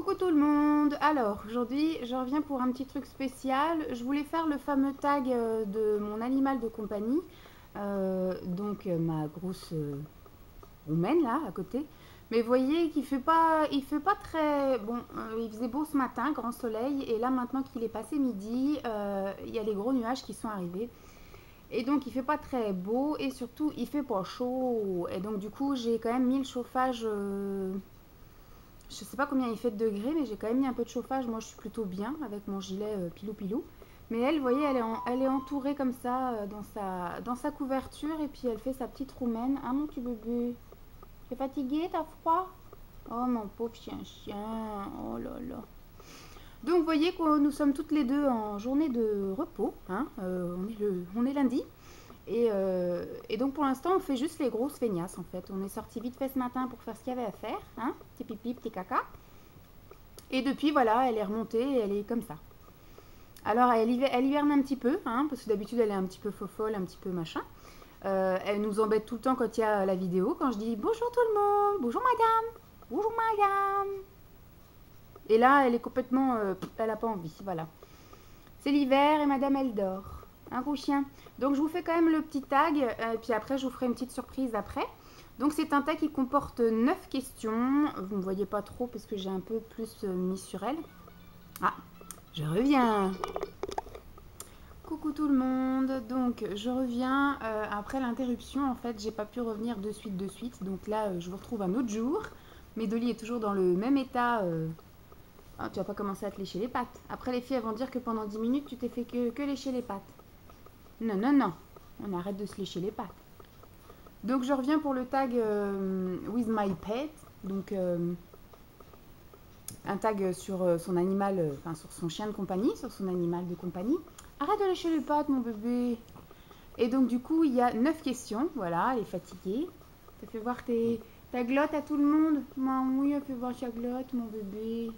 Coucou tout le monde. Alors aujourd'hui je reviens pour un petit truc spécial. Je voulais faire le fameux tag de mon animal de compagnie, ma grosse roumaine là à côté. Mais vous voyez qu'il il fait pas très bon. Il faisait beau ce matin, grand soleil, et là maintenant qu'il est passé midi, il y a les gros nuages qui sont arrivés. Et donc il fait pas très beau et surtout il fait pas chaud. Et donc du coup j'ai quand même mis le chauffage. Je sais pas combien il fait de degrés, mais j'ai quand même mis un peu de chauffage. Moi, je suis plutôt bien avec mon gilet pilou pilou. Mais elle, vous voyez, elle est entourée comme ça dans sa couverture. Et puis, elle fait sa petite roumaine. Ah, mon petit bébé, t'es fatigué, t'as froid? Oh, mon pauvre chien. Oh là là. Donc, vous voyez que nous sommes toutes les deux en journée de repos. Hein. On est lundi. Et donc pour l'instant, on fait juste les grosses feignasses en fait. On est sorti vite fait ce matin pour faire ce qu'il y avait à faire. Hein, petit pipi, petit caca. Et depuis, voilà, elle est remontée et elle est comme ça. Alors elle hiverne un petit peu, hein, parce que d'habitude elle est un petit peu fofolle, un petit peu machin. Elle nous embête tout le temps quand il y a la vidéo, quand je dis bonjour tout le monde, bonjour madame, bonjour madame. Et là, elle est complètement... elle n'a pas envie, voilà. C'est l'hiver et madame elle dort. Un gros chien. Donc je vous fais quand même le petit tag, et puis après je vous ferai une petite surprise après. Donc c'est un tag qui comporte 9 questions. Vous ne me voyez pas trop parce que j'ai un peu plus mis sur elle. Ah, je reviens. Coucou tout le monde. Donc je reviens après l'interruption. En fait, j'ai pas pu revenir de suite. Donc là, je vous retrouve un autre jour. Mais Dolly est toujours dans le même état. Ah, tu vas pas commencer à te lécher les pattes. Après, les filles elles vont dire que pendant 10 minutes, tu t'es fait que lécher les pattes. Non, non, non. On arrête de se lécher les pattes. Donc, je reviens pour le tag With My Pet. Donc, un tag sur son animal, enfin, sur son chien de compagnie, sur son animal de compagnie. Arrête de lécher les pattes, mon bébé. Et donc, du coup, il y a 9 questions. Voilà, elle est fatiguée. Ça fait voir ta glotte à tout le monde. Maman, oui, elle fait voir sa glotte, mon bébé.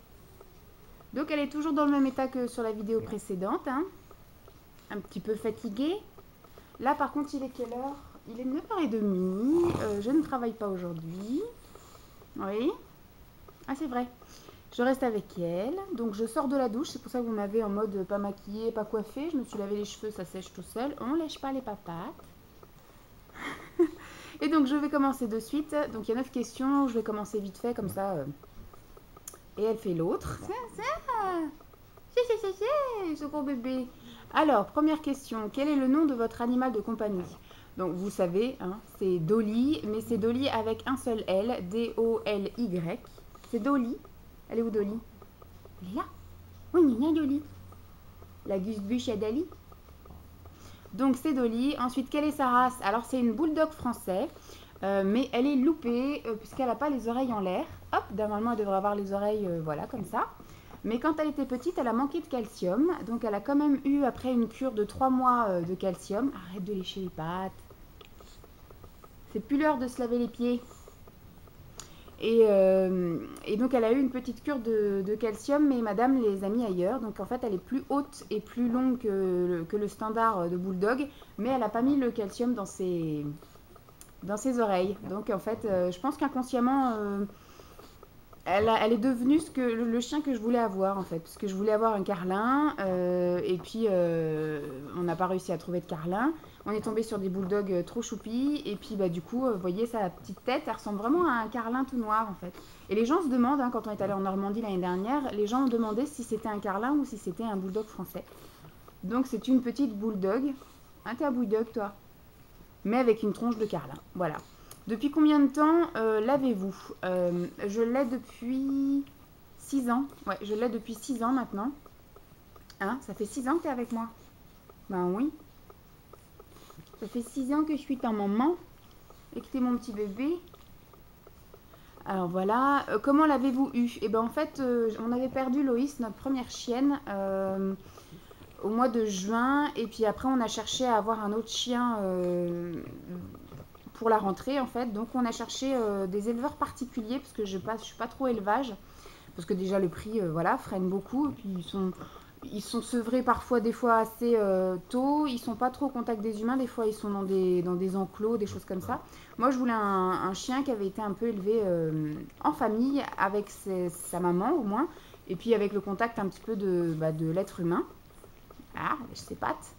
Donc, elle est toujours dans le même état que sur la vidéo précédente. Hein. Un petit peu fatiguée. Là, par contre, il est quelle heure? Il est 9h30. Je ne travaille pas aujourd'hui. Oui. Ah, c'est vrai. Je reste avec elle. Donc, je sors de la douche. C'est pour ça que vous m'avez en mode pas maquillée, pas coiffée. Je me suis lavé les cheveux, ça sèche tout seul. On lèche pas les papates. Et donc, je vais commencer de suite. Donc, il y a 9 questions. Je vais commencer vite fait, comme ça. Et elle fait l'autre. C'est ce gros bébé. Alors, première question. Quel est le nom de votre animal de compagnie? Donc, vous savez, hein, c'est Dolly, mais c'est Dolly avec un seul L, D-O-L-Y. C'est Dolly. Elle est où, Dolly? Elle est là. Oui, Nina Dolly. La Gus-Bûche à Dali. Donc, c'est Dolly. Ensuite, quelle est sa race? Alors, c'est une bulldog français, mais elle est loupée, puisqu'elle n'a pas les oreilles en l'air. Hop, normalement, elle devrait avoir les oreilles, voilà, comme ça. Mais quand elle était petite, elle a manqué de calcium. Donc, elle a quand même eu, après une cure de 3 mois de calcium. Arrête de lécher les pattes. C'est plus l'heure de se laver les pieds. Et donc, elle a eu une petite cure de calcium, mais madame les a mis ailleurs. Donc, en fait, elle est plus haute et plus longue que le standard de bulldog. Mais elle n'a pas mis le calcium dans ses oreilles. Donc, en fait, je pense qu'inconsciemment... elle est devenue le chien que je voulais avoir en fait, parce que je voulais avoir un carlin, et puis on n'a pas réussi à trouver de carlin. On est tombé sur des bulldogs trop choupis, et puis bah, du coup, vous voyez sa petite tête, elle ressemble vraiment à un carlin tout noir en fait. Et les gens se demandent, hein, quand on est allé en Normandie l'année dernière, les gens ont demandé si c'était un carlin ou si c'était un bulldog français. Donc c'est une petite bulldog. Ah, t'es un bulldog toi? Mais avec une tronche de carlin, voilà. Depuis combien de temps l'avez-vous? Je l'ai depuis 6 ans. Ouais, je l'ai depuis 6 ans maintenant. Hein, ça fait 6 ans que tu es avec moi? Ben oui. Ça fait 6 ans que je suis ta maman et que tu es mon petit bébé. Alors voilà. Comment l'avez-vous eu? Eh ben en fait, on avait perdu Loïs, notre première chienne, au mois de juin. Et puis après, on a cherché à avoir un autre chien pour la rentrée en fait. Donc on a cherché des éleveurs particuliers parce que je suis pas trop élevage, parce que déjà le prix voilà freine beaucoup, et puis ils sont sevrés parfois, des fois assez tôt. Ils sont pas trop au contact des humains. Des fois, ils sont dans des enclos, des choses comme ça. Moi, je voulais un chien qui avait été un peu élevé en famille, avec sa maman au moins. Et puis avec le contact un petit peu de l'être humain. Ah, avec ses pattes.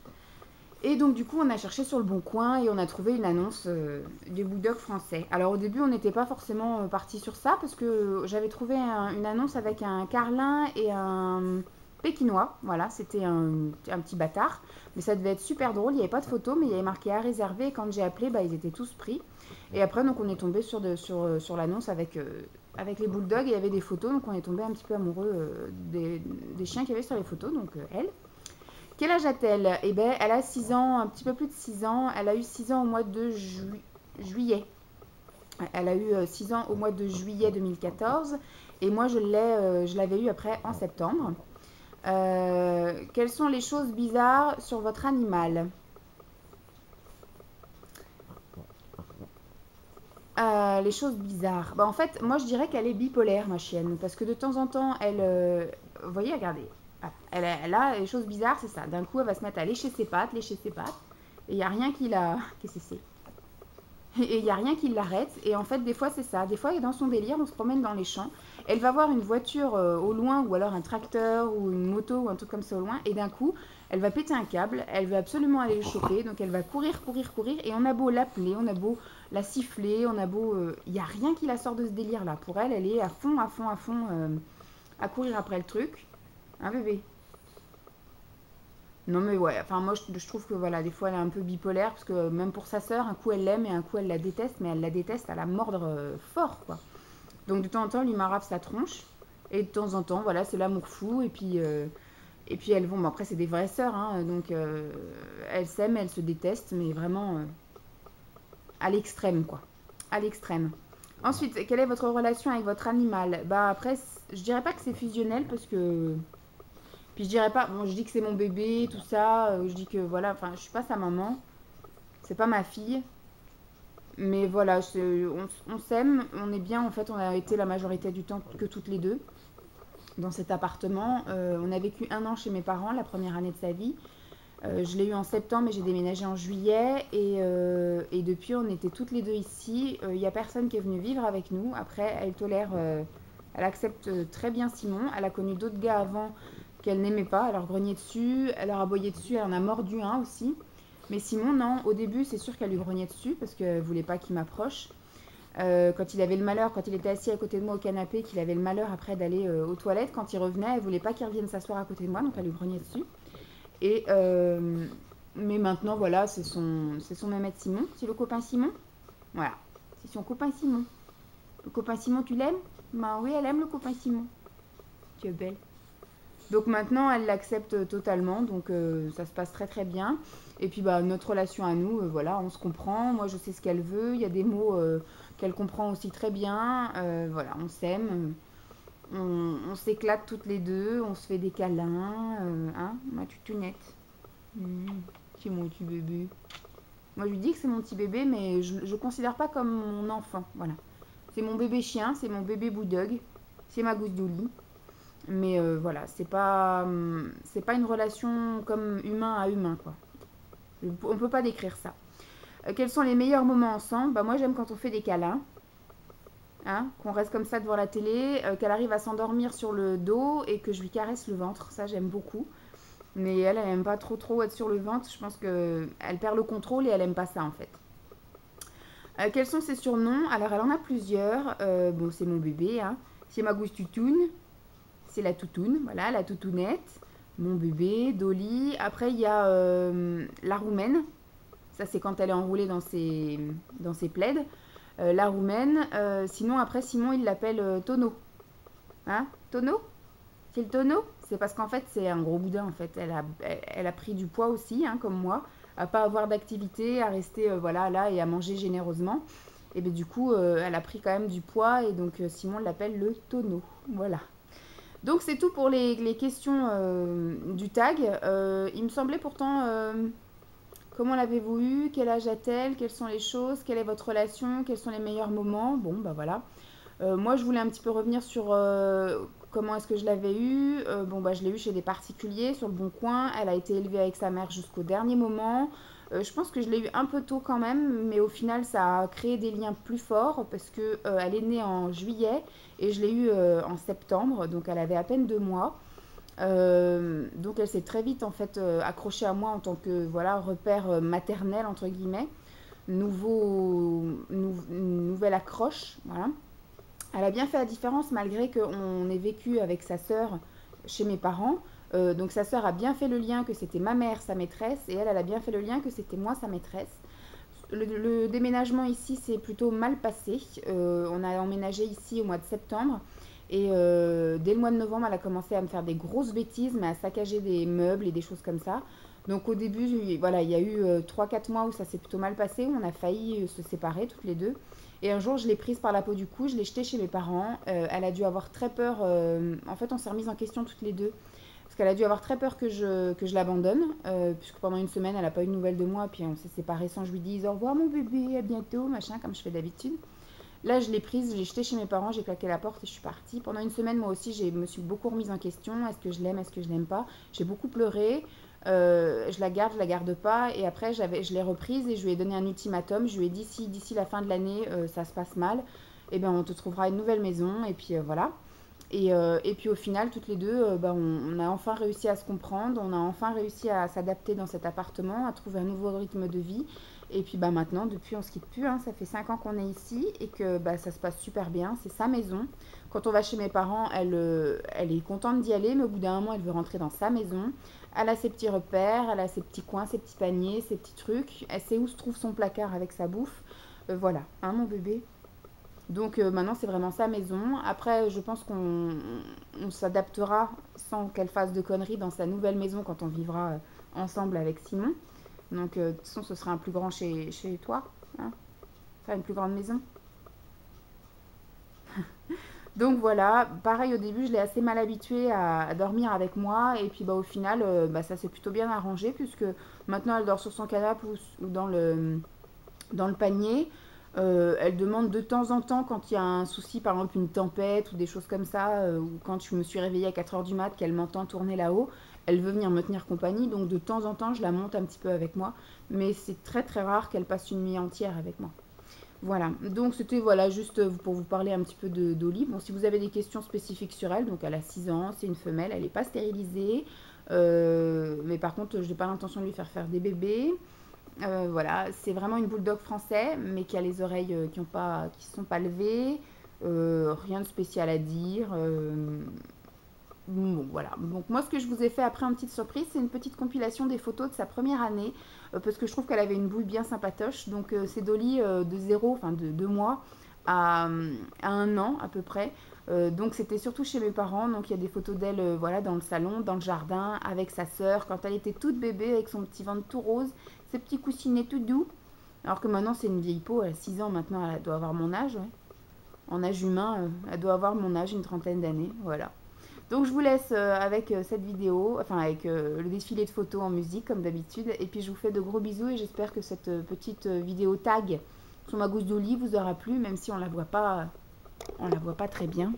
Et donc du coup, on a cherché sur le bon coin et on a trouvé une annonce des bulldogs français. Alors au début, on n'était pas forcément parti sur ça parce que j'avais trouvé une annonce avec un carlin et un pékinois. Voilà, c'était un petit bâtard. Mais ça devait être super drôle. Il n'y avait pas de photo, mais il y avait marqué à réserver. Et quand j'ai appelé, bah, ils étaient tous pris. Et après, donc on est tombé sur l'annonce avec les bulldogs. Il y avait des photos, donc on est tombé un petit peu amoureux des chiens qu'il y avait sur les photos. Donc elle. Quel âge a-t-elle? Eh bien, elle a 6 ans, un petit peu plus de 6 ans. Elle a eu 6 ans au mois de juillet. Elle a eu 6 ans au mois de juillet 2014. Et moi, je l'avais eu après en septembre. Quelles sont les choses bizarres sur votre animal? Les choses bizarres. Bah, en fait, moi, je dirais qu'elle est bipolaire, ma chienne. Parce que de temps en temps, vous voyez, regardez. Ah, elle a les choses bizarres, c'est ça. D'un coup, elle va se mettre à lécher ses pattes, lécher ses pattes. Et il n'y a rien qui la... Qu'est-ce que c'est? Et il n'y a rien qui l'arrête. Et en fait, des fois, c'est ça. Des fois, dans son délire, on se promène dans les champs. Elle va voir une voiture au loin, ou alors un tracteur, ou une moto, ou un truc comme ça au loin. Et d'un coup, elle va péter un câble. Elle veut absolument aller le choper. Donc, elle va courir, courir, courir. Et on a beau l'appeler, on a beau la siffler, on a beau... Il n'y a rien qui la sort de ce délire-là. Pour elle, elle est à fond, à fond, à fond, à courir après le truc. Hein, bébé? Non mais ouais, enfin moi je trouve que voilà, des fois elle est un peu bipolaire parce que même pour sa sœur, un coup elle l'aime et un coup elle la déteste, mais elle la déteste à la mordre fort quoi. Donc de temps en temps, elle lui marave sa tronche et de temps en temps, voilà, c'est l'amour fou et puis elles vont, bon après c'est des vraies sœurs, hein, donc elles s'aiment, elles se détestent, mais vraiment à l'extrême quoi, à l'extrême. Ensuite, quelle est votre relation avec votre animal? Bah après, je dirais pas que c'est fusionnel parce que puis je dirais pas, bon, je dis que c'est mon bébé, tout ça, je dis que voilà, enfin, je suis pas sa maman, c'est pas ma fille, mais voilà, on s'aime, on est bien, en fait, on a été la majorité du temps que toutes les deux dans cet appartement. On a vécu 1 an chez mes parents, la première année de sa vie. Je l'ai eu en septembre et j'ai déménagé en juillet. Et depuis, on était toutes les deux ici. Il n'y a personne qui est venu vivre avec nous. Après, elle tolère, elle accepte très bien Simon. Elle a connu d'autres gars avant qu'elle n'aimait pas. Elle leur grognait dessus, elle leur aboyait dessus, elle en a mordu un aussi. Mais Simon, non. Au début, c'est sûr qu'elle lui grognait dessus parce qu'elle voulait pas qu'il m'approche. Quand il avait le malheur, quand il était assis à côté de moi au canapé, qu'il avait le malheur après d'aller aux toilettes, quand il revenait, elle voulait pas qu'il revienne s'asseoir à côté de moi, donc elle lui grognait dessus. Et mais maintenant, voilà, c'est son Mehmet Simon, c'est le copain Simon. Voilà, c'est son copain Simon. Le copain Simon, tu l'aimes? Ben oui, elle aime le copain Simon. Tu es belle. Donc maintenant, elle l'accepte totalement, donc ça se passe très très bien. Et puis bah, notre relation à nous, voilà, on se comprend. Moi, je sais ce qu'elle veut. Il y a des mots qu'elle comprend aussi très bien. Voilà, on s'aime. On s'éclate toutes les deux. On se fait des câlins. Hein, ma tutunette. Mmh, c'est mon petit bébé. Moi, je lui dis que c'est mon petit bébé, mais je ne le considère pas comme mon enfant. Voilà. C'est mon bébé chien, c'est mon bébé bulldog. C'est ma gousse d'Oli. Mais voilà, c'est pas une relation comme humain à humain, quoi. On peut pas décrire ça. Quels sont les meilleurs moments ensemble? Bah, moi, j'aime quand on fait des câlins. Hein, qu'on reste comme ça devant la télé, qu'elle arrive à s'endormir sur le dos et que je lui caresse le ventre. Ça, j'aime beaucoup. Mais elle aime pas trop être sur le ventre. Je pense qu'elle perd le contrôle et elle aime pas ça, en fait. Quels sont ses surnoms? Alors, elle en a plusieurs. Bon, c'est mon bébé, hein. C'est ma gousse tutoune. C'est la toutoune, voilà, la toutounette, mon bébé, Dolly. Après, il y a la roumaine. Ça, c'est quand elle est enroulée dans ses plaids. La roumaine. Sinon, après, Simon, il l'appelle Tono. Hein? Tono? C'est le tonneau? C'est parce qu'en fait, c'est un gros boudin, en fait. Elle a pris du poids aussi, hein, comme moi, à pas avoir d'activité, à rester voilà, là et à manger généreusement. Et bien, du coup, elle a pris quand même du poids et donc Simon l'appelle le tonneau. Voilà. Donc c'est tout pour les questions du tag. Il me semblait pourtant, comment l'avez-vous eu? Quel âge a-t-elle? Quelles sont les choses? Quelle est votre relation? Quels sont les meilleurs moments? Bon, bah voilà. Moi, je voulais un petit peu revenir sur comment est-ce que je l'avais eue? Bon, bah, je l'ai eue chez des particuliers sur le Bon Coin. Elle a été élevée avec sa mère jusqu'au dernier moment. Je pense que je l'ai eue un peu tôt quand même, mais au final, ça a créé des liens plus forts parce que elle est née en juillet et je l'ai eue en septembre, donc elle avait à peine 2 mois. Donc elle s'est très vite en fait accrochée à moi en tant que voilà repère maternel entre guillemets, nouvelle accroche, voilà. Elle a bien fait la différence malgré qu'on ait vécu avec sa sœur chez mes parents. Donc sa sœur a bien fait le lien que c'était ma mère sa maîtresse et elle a bien fait le lien que c'était moi sa maîtresse. Le déménagement ici s'est plutôt mal passé. On a emménagé ici au mois de septembre et dès le mois de novembre, elle a commencé à me faire des grosses bêtises, mais à saccager des meubles et des choses comme ça. Donc au début, voilà, il y a eu 3-4 mois où ça s'est plutôt mal passé, où on a failli se séparer toutes les deux. Et un jour, je l'ai prise par la peau du cou, je l'ai jetée chez mes parents. Elle a dû avoir très peur. En fait, on s'est remise en question toutes les deux. Parce qu'elle a dû avoir très peur que je l'abandonne. Puisque pendant une semaine, elle n'a pas eu de nouvelles de moi. Puis on s'est séparés sans que je lui dise au revoir mon bébé, à bientôt, machin, comme je fais d'habitude. Là, je l'ai prise, je l'ai jetée chez mes parents, j'ai claqué la porte et je suis partie. Pendant une semaine, moi aussi, je me suis beaucoup remise en question. Est-ce que je l'aime, est-ce que je l'aime pas? J'ai beaucoup pleuré. Je la garde pas. Et après, je l'ai reprise et je lui ai donné un ultimatum. Je lui ai dit si d'ici la fin de l'année, ça se passe mal, eh ben, on te trouvera une nouvelle maison. Et puis voilà. Et puis au final, toutes les deux, on a enfin réussi à se comprendre, on a enfin réussi à s'adapter dans cet appartement, à trouver un nouveau rythme de vie. Et puis bah, maintenant, depuis, on se quitte plus, hein, ça fait 5 ans qu'on est ici et que bah, ça se passe super bien, c'est sa maison. Quand on va chez mes parents, elle est contente d'y aller, mais au bout d'un moment, elle veut rentrer dans sa maison. Elle a ses petits repères, elle a ses petits coins, ses petits paniers, ses petits trucs. Elle sait où se trouve son placard avec sa bouffe. Voilà, hein mon bébé. Donc maintenant, c'est vraiment sa maison. Après, je pense qu'on s'adaptera sans qu'elle fasse de conneries dans sa nouvelle maison quand on vivra ensemble avec Simon. Donc, de toute façon, ce sera un plus grand chez toi. Hein, enfin, une plus grande maison. Donc voilà, pareil au début, je l'ai assez mal habituée à dormir avec moi. Et puis bah, au final, bah, ça s'est plutôt bien arrangé puisque maintenant, elle dort sur son canapé ou dans le panier. Elle demande de temps en temps quand il y a un souci, par exemple une tempête ou des choses comme ça, ou quand je me suis réveillée à 4 heures du mat, qu'elle m'entend tourner là-haut, elle veut venir me tenir compagnie. Donc de temps en temps, je la monte un petit peu avec moi. Mais c'est très très rare qu'elle passe une nuit entière avec moi. Voilà, donc c'était voilà, juste pour vous parler un petit peu de d'Oli. Bon, si vous avez des questions spécifiques sur elle, donc elle a 6 ans, c'est une femelle, elle n'est pas stérilisée. Mais par contre, je n'ai pas l'intention de lui faire des bébés. Voilà, c'est vraiment une bulldog français, mais qui a les oreilles qui sont pas levées. Rien de spécial à dire. Bon, voilà. Donc moi, ce que je vous ai fait après, une petite surprise, c'est une petite compilation des photos de sa première année, parce que je trouve qu'elle avait une bouille bien sympatoche. Donc c'est Dolly de 0, enfin de 2 mois à 1 an à peu près. Donc c'était surtout chez mes parents. Donc il y a des photos d'elle voilà, dans le salon, dans le jardin, avec sa sœur, quand elle était toute bébé, avec son petit ventre tout rose, ses petits coussinets tout doux. Alors que maintenant c'est une vieille peau, elle a 6 ans maintenant, elle doit avoir mon âge. Ouais. En âge humain, elle doit avoir mon âge, une trentaine d'années. Voilà. Donc je vous laisse avec cette vidéo, enfin avec le défilé de photos en musique comme d'habitude. Et puis je vous fais de gros bisous et j'espère que cette petite vidéo tag sur ma gousse d'Oli vous aura plu, même si on la voit pas très bien.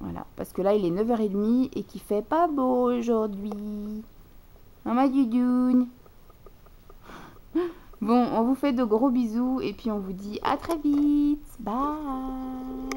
Voilà, parce que là il est 9h30 et qu'il fait pas beau aujourd'hui. Maman Dudoune. Bon, on vous fait de gros bisous et puis on vous dit à très vite. Bye.